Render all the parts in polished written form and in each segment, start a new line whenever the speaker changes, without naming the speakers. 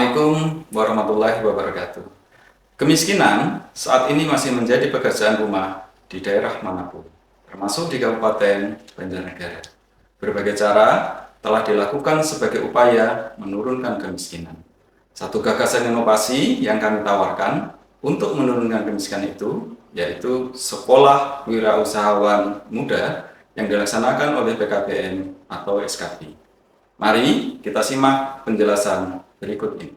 Assalamualaikum warahmatullahi wabarakatuh. Kemiskinan saat ini masih menjadi pekerjaan rumah di daerah manapun, termasuk di Kabupaten Banjarnegara. Berbagai cara telah dilakukan sebagai upaya menurunkan kemiskinan. Satu gagasan inovasi yang kami tawarkan untuk menurunkan kemiskinan itu, yaitu Sekolah Wirausahawan Muda yang dilaksanakan oleh PKBM atau SKP. Mari kita simak penjelasan berikut ini.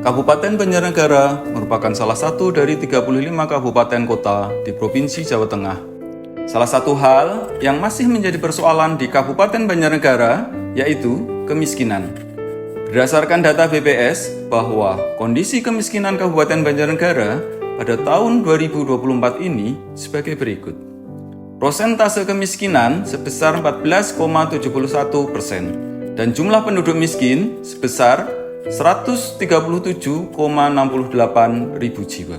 Kabupaten Banjarnegara merupakan salah satu dari 35 kabupaten kota di Provinsi Jawa Tengah. Salah satu hal yang masih menjadi persoalan di Kabupaten Banjarnegara yaitu kemiskinan. Berdasarkan data BPS bahwa kondisi kemiskinan Kabupaten Banjarnegara pada tahun 2024 ini sebagai berikut. Persentase kemiskinan sebesar 14,71% dan jumlah penduduk miskin sebesar 137,68 ribu jiwa.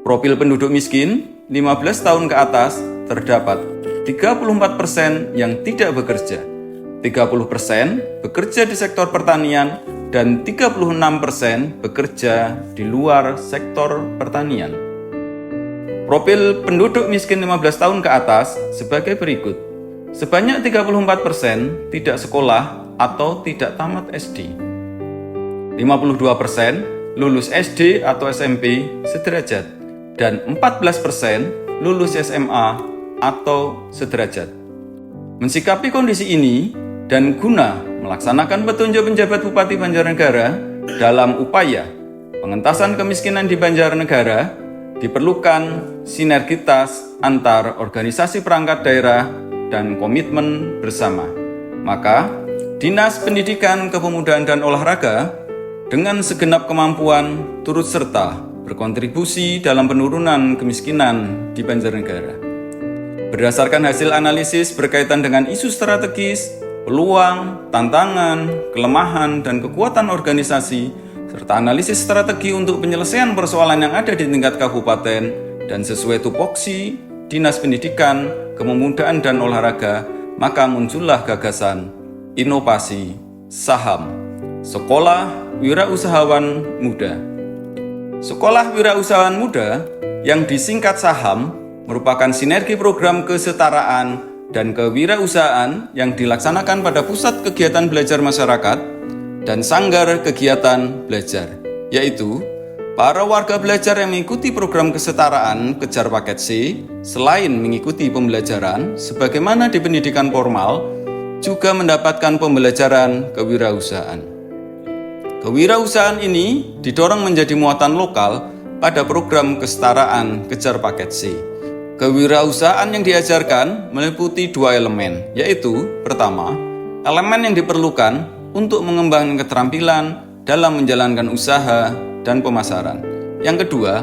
Profil penduduk miskin 15 tahun ke atas terdapat 34% yang tidak bekerja, 30% bekerja di sektor pertanian, dan 36% bekerja di luar sektor pertanian. Profil penduduk miskin 15 tahun ke atas sebagai berikut. Sebanyak 34% tidak sekolah atau tidak tamat SD. 52% lulus SD atau SMP sederajat. Dan 14% lulus SMA atau sederajat. Mensikapi kondisi ini dan guna melaksanakan petunjuk penjabat Bupati Banjarnegara dalam upaya pengentasan kemiskinan di Banjarnegara, diperlukan sinergitas antar organisasi perangkat daerah dan komitmen bersama. Maka, Dinas Pendidikan, Kepemudaan, dan Olahraga dengan segenap kemampuan turut serta berkontribusi dalam penurunan kemiskinan di Banjarnegara. Berdasarkan hasil analisis berkaitan dengan isu strategis, peluang, tantangan, kelemahan, dan kekuatan organisasi, serta analisis strategi untuk penyelesaian persoalan yang ada di tingkat kabupaten dan sesuai tupoksi Dinas Pendidikan, Kepemudaan, dan Olahraga, maka muncullah gagasan inovasi SAHAM, Sekolah Wirausahawan Muda. Sekolah Wirausahawan Muda yang disingkat SAHAM merupakan sinergi program kesetaraan dan kewirausahaan yang dilaksanakan pada Pusat Kegiatan Belajar Masyarakat dan Sanggar Kegiatan Belajar, yaitu para warga belajar yang mengikuti program kesetaraan kejar paket C selain mengikuti pembelajaran sebagaimana di pendidikan formal, juga mendapatkan pembelajaran kewirausahaan. Kewirausahaan ini didorong menjadi muatan lokal pada program kesetaraan kejar paket C. Kewirausahaan yang diajarkan meliputi dua elemen, yaitu pertama, elemen yang diperlukan untuk mengembangkan keterampilan dalam menjalankan usaha dan pemasaran. Yang kedua,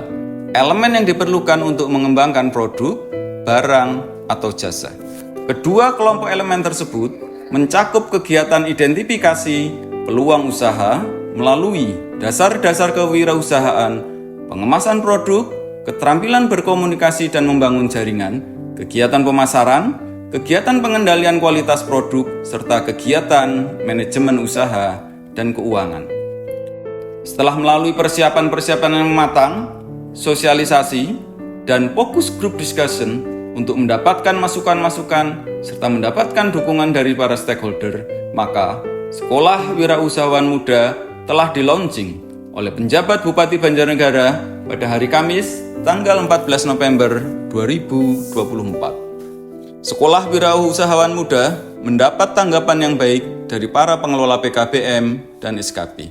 elemen yang diperlukan untuk mengembangkan produk, barang, atau jasa. Kedua kelompok elemen tersebut mencakup kegiatan identifikasi peluang usaha melalui dasar-dasar kewirausahaan, pengemasan produk, keterampilan berkomunikasi dan membangun jaringan, kegiatan pemasaran, kegiatan pengendalian kualitas produk, serta kegiatan manajemen usaha dan keuangan. Setelah melalui persiapan-persiapan yang matang, sosialisasi, dan fokus group discussion untuk mendapatkan masukan-masukan serta mendapatkan dukungan dari para stakeholder, maka Sekolah Wirausahawan Muda telah di-launching oleh penjabat Bupati Banjarnegara pada hari Kamis, tanggal 14 November 2024. Sekolah Wirausahawan Muda mendapat tanggapan yang baik dari para pengelola PKBM dan SKP.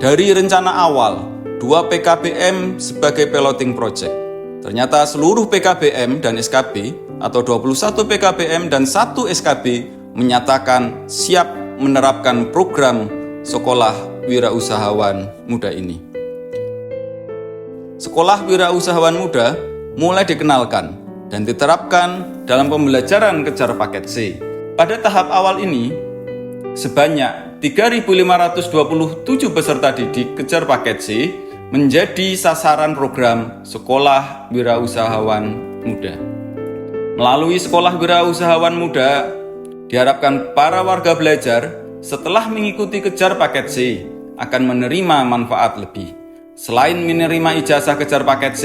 Dari rencana awal, 2 PKBM sebagai piloting project. Ternyata seluruh PKBM dan SKP atau 21 PKBM dan 1 SKP menyatakan siap menerapkan program Sekolah Wirausahawan Muda ini. Sekolah Wirausahawan Muda mulai dikenalkan dan diterapkan dalam pembelajaran kejar paket C. Pada tahap awal ini, sebanyak 3.527 peserta didik kejar paket C menjadi sasaran program Sekolah Wirausahawan Muda. Melalui Sekolah Wirausahawan Muda, diharapkan para warga belajar setelah mengikuti kejar paket C akan menerima manfaat lebih. Selain menerima ijazah kejar paket C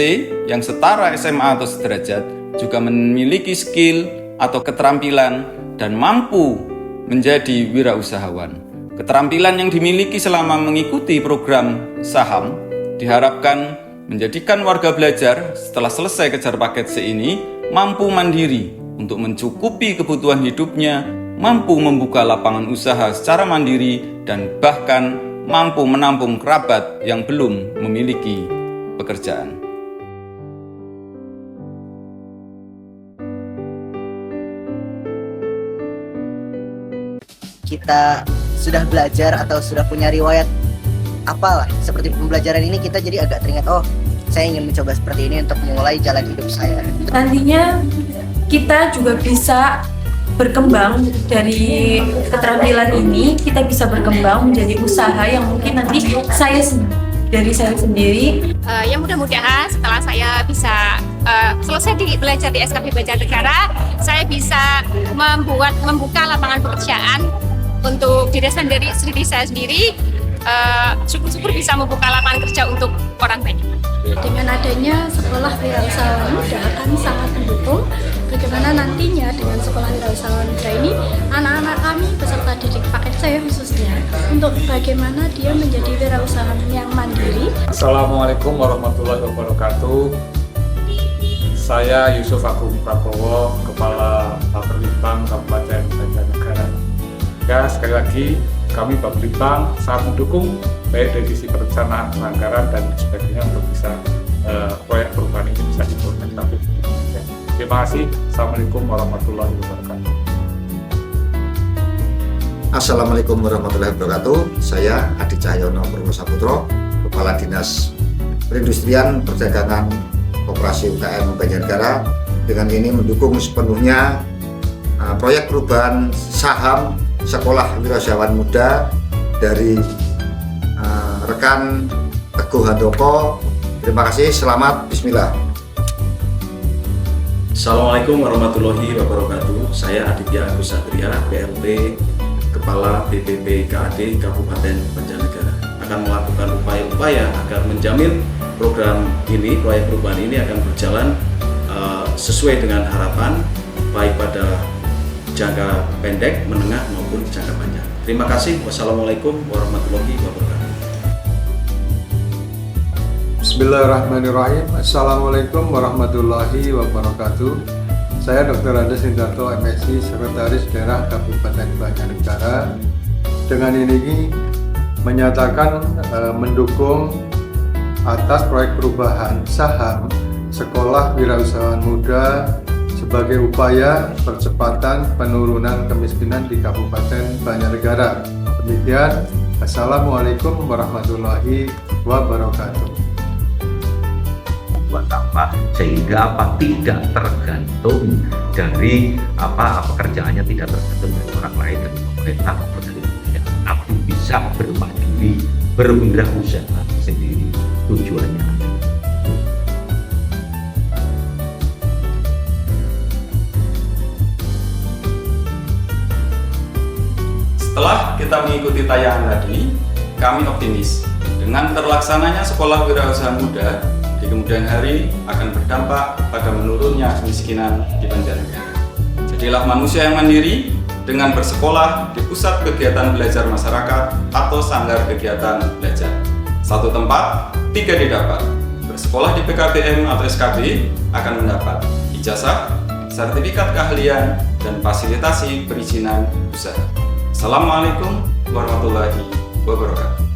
yang setara SMA atau sederajat, juga memiliki skill atau keterampilan dan mampu menjadi wirausahawan. Keterampilan yang dimiliki selama mengikuti program saham diharapkan menjadikan warga belajar setelah selesai kejar paket C ini mampu mandiri untuk mencukupi kebutuhan hidupnya, mampu membuka lapangan usaha secara mandiri, dan bahkan mampu menampung kerabat yang belum memiliki pekerjaan.
Kita sudah belajar atau sudah punya riwayat apalah seperti pembelajaran ini, kita jadi agak teringat, oh saya ingin mencoba seperti ini untuk memulai jalan hidup saya.
Nantinya kita juga bisa berkembang dari keterampilan ini, kita bisa berkembang menjadi usaha yang mungkin nanti saya sendiri.
Ya mudah-mudahan setelah saya bisa selesai belajar di SKB Banjarnegara, saya bisa membuka lapangan pekerjaan untuk diri saya sendiri. Syukur-syukur bisa membuka lapangan kerja untuk orang banyak.
Dengan adanya sekolah wirausahawan muda kami sangat mendukung bagaimana nantinya dengan sekolah wirausahawan muda ini anak-anak kami peserta didik paket saya khususnya untuk bagaimana dia menjadi wirausahawan yang mandiri.
Assalamualaikum warahmatullahi wabarakatuh. Saya Yusuf Agung Prabowo, Kepala Bapelitbang Kabupaten Banjarnegara. Ya, sekali lagi kami Bapelitbang sangat mendukung baik dari sisi perencanaan, anggaran dan sebagainya untuk bisa proyek perubahan ini bisa diimplementasi. Ya. Terima kasih. Assalamualaikum warahmatullahi wabarakatuh.
Assalamualaikum warahmatullahi wabarakatuh. Saya Adi Cahyono Purwosaputro, Kepala Dinas Perindustrian Perdagangan Koperasi UKM Banjarnegara. Dengan ini mendukung sepenuhnya proyek perubahan saham Sekolah Wirausahawan Muda dari rekan Teguh Handoko. Terima kasih, selamat, bismillah.
Assalamualaikum warahmatullahi wabarakatuh. Saya Aditya Agus Satria, PLT Kepala BPP KAD Kabupaten Banjarnegara, akan melakukan upaya-upaya agar menjamin program ini, proyek perubahan ini akan berjalan sesuai dengan harapan baik pada jangka pendek, menengah maupun jangka panjang. Terima kasih. Wassalamualaikum warahmatullahi wabarakatuh.
Bismillahirrahmanirrahim. Assalamualaikum warahmatullahi wabarakatuh. Saya Dr. Andes Indarto, MSI, Sekretaris Daerah Kabupaten Banjarnegara. Dengan ini menyatakan mendukung atas proyek perubahan saham Sekolah Wirausahawan Muda sebagai upaya percepatan penurunan kemiskinan di Kabupaten Banjarnegara. Demikian, Assalamualaikum warahmatullahi wabarakatuh.
Buat apa sehingga tidak tergantung dari pekerjaannya, tidak tergantung dari orang lain, dari pemerintah atau dari pekerjaan, tapi bisa bermandiri, berwirausaha sendiri. Tujuannya
Setelah kita mengikuti tayangan tadi, kami optimis dengan terlaksananya Sekolah Wirausaha Muda di kemudian hari akan berdampak pada menurunnya kemiskinan di Banjarnegara. Jadilah manusia yang mandiri dengan bersekolah di pusat kegiatan belajar masyarakat atau sanggar kegiatan belajar. Satu tempat, tiga didapat. Bersekolah di PKBM atau SKB akan mendapat ijazah, sertifikat keahlian, dan fasilitasi perizinan usaha. Assalamualaikum warahmatullahi wabarakatuh.